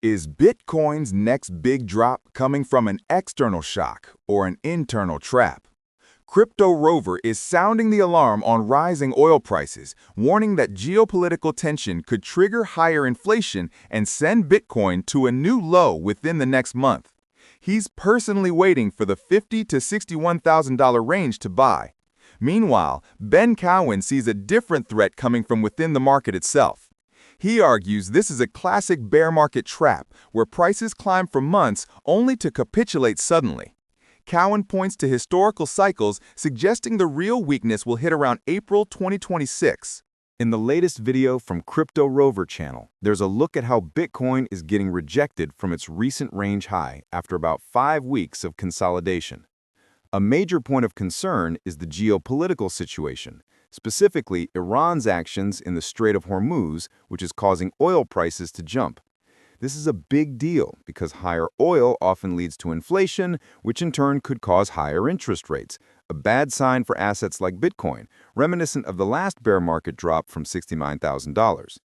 Is Bitcoin's next big drop coming from an external shock or an internal trap? CryptoRover is sounding the alarm on rising oil prices, warning that geopolitical tension could trigger higher inflation and send Bitcoin to a new low within the next month. He's personally waiting for the $50,000 to $61,000 range to buy. Meanwhile, Ben Cowen sees a different threat coming from within the market itself. He argues this is a classic bear market trap where prices climb for months only to capitulate suddenly. Cowen points to historical cycles suggesting the real weakness will hit around April 2026. In the latest video from CryptoRover channel, there's a look at how Bitcoin is getting rejected from its recent range high after about 5 weeks of consolidation. A major point of concern is the geopolitical situation, specifically Iran's actions in the Strait of Hormuz, which is causing oil prices to jump. This is a big deal because higher oil often leads to inflation, which in turn could cause higher interest rates, a bad sign for assets like Bitcoin, reminiscent of the last bear market drop from $69,000.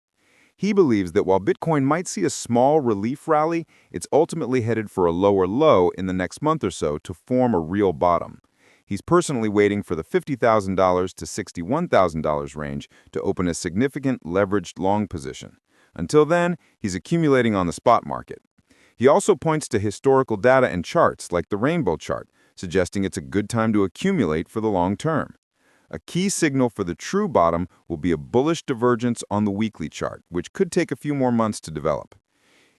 He believes that while Bitcoin might see a small relief rally, it's ultimately headed for a lower low in the next month or so to form a real bottom. He's personally waiting for the $50,000 to $61,000 range to open a significant leveraged long position. Until then, he's accumulating on the spot market. He also points to historical data and charts like the rainbow chart, suggesting it's a good time to accumulate for the long term. A key signal for the true bottom will be a bullish divergence on the weekly chart, which could take a few more months to develop.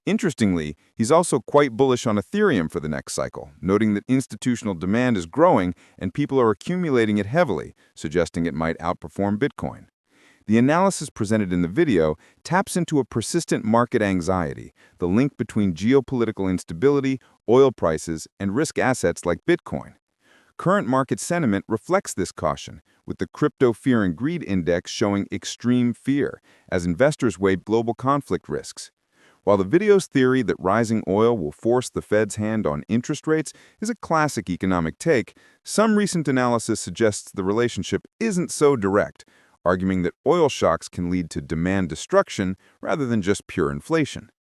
Interestingly, he's also quite bullish on Ethereum for the next cycle, noting that institutional demand is growing and people are accumulating it heavily, suggesting it might outperform Bitcoin. The analysis presented in the video taps into a persistent market anxiety, the link between geopolitical instability, oil prices, and risk assets like Bitcoin. Current market sentiment reflects this caution, with the Crypto Fear and Greed Index showing extreme fear as investors weigh global conflict risks. While the video's theory that rising oil will force the Fed's hand on interest rates is a classic economic take, some recent analysis suggests the relationship isn't so direct, arguing that oil shocks can lead to demand destruction rather than just pure inflation.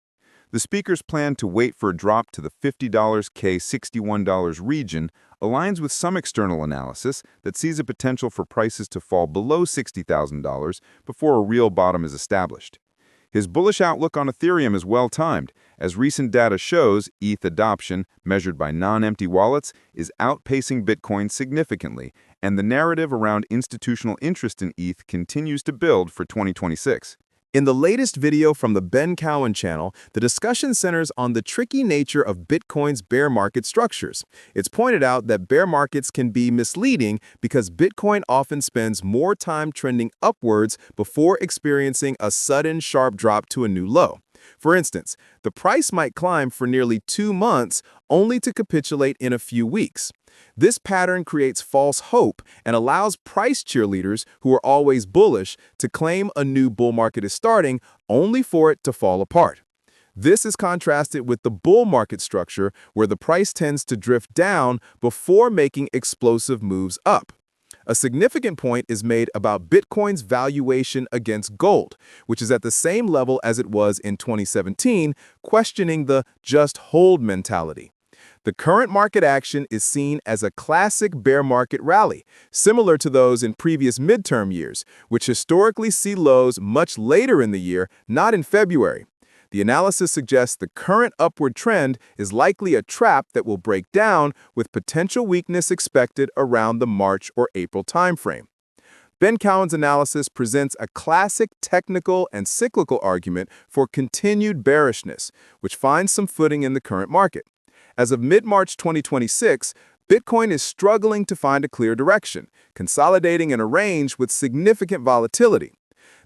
The speaker's plan to wait for a drop to the $50,000–$61 region aligns with some external analysis that sees a potential for prices to fall below $60,000 before a real bottom is established. His bullish outlook on Ethereum is well-timed, as recent data shows ETH adoption, measured by non-empty wallets, is outpacing Bitcoin significantly, and the narrative around institutional interest in ETH continues to build for 2026. In the latest video from the Ben Cowen channel, the discussion centers on the tricky nature of Bitcoin's bear market structures. It's pointed out that bear markets can be misleading because Bitcoin often spends more time trending upwards before experiencing a sudden sharp drop to a new low. For instance, the price might climb for nearly 2 months only to capitulate in a few weeks. This pattern creates false hope and allows price cheerleaders who are always bullish to claim a new bull market is starting only for it to fall apart. This is contrasted with the bull market structure where the price tends to drift down before making explosive moves up. A significant point is made about Bitcoin's valuation against gold, which is at the same level as it was in 2017, questioning the just hold mentality. The current market action is seen as a classic bear market rally, similar to those in previous midterm years, which historically see lows much later in the year, not in February. The analysis suggests the current upward trend is likely a trap that will break down, with potential weakness expected around the March or April timeframe. Ben Cowen's analysis presents a classic technical and cyclical argument for continued bearishness, which finds some footing in the current market. As of mid-March 2026, Bitcoin is struggling to find a clear direction, consolidating in a range with significant volatility.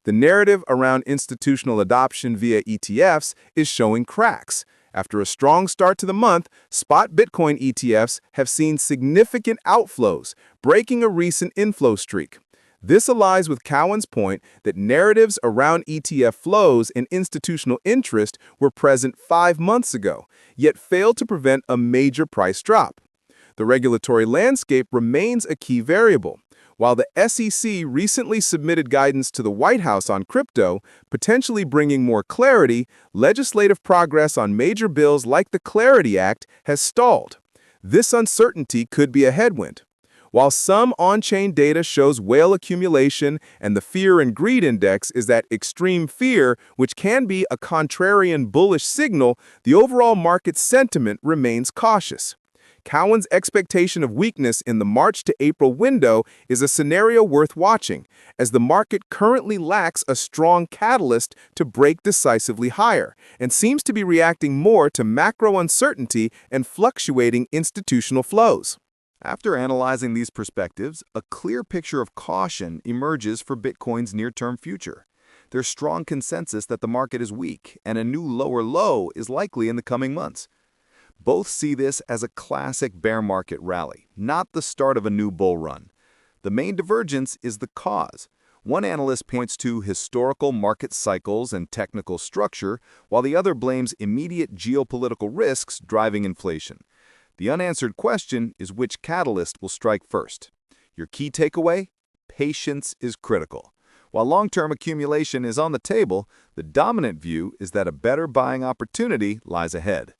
The narrative around institutional adoption via ETFs is showing cracks. After a strong start to the month, spot Bitcoin ETFs have seen significant outflows, breaking a recent inflow streak. This aligns with Cowen's point that narratives around ETF flows and institutional interest were present 5 months ago, yet failed to prevent a major price drop. The regulatory landscape remains a key variable. While the SEC recently submitted guidance to the White House on crypto, potentially bringing more clarity, legislative progress on major bills like the Clarity Act has stalled. This uncertainty could be a headwind. While some on-chain data shows whale accumulation and the Fear and Greed Index is that extreme fear, which can be a contrarian bullish signal, the overall market sentiment remains cautious. Cowen's expectation of weakness in the March to April window is a scenario worth watching, as the market currently lacks a strong catalyst to break decisively higher and seems to be reacting more to macro uncertainty and fluctuating institutional flows. After analyzing these perspectives, a clear picture of caution emerges for Bitcoin's near-term future. There's strong consensus that the market is weak and a new lower low is likely in the coming months. Both see this as a classic bear market rally, not the start of a new bull run. The main divergence is the cause. One analyst points to historical market cycles and technical structure, while the other blames immediate geopolitical risks driving inflation. The unanswered question is which catalyst will strike first. Your key takeaway? Patience is critical. While long-term accumulation is on the table, the dominant view is that a better buying opportunity lies ahead.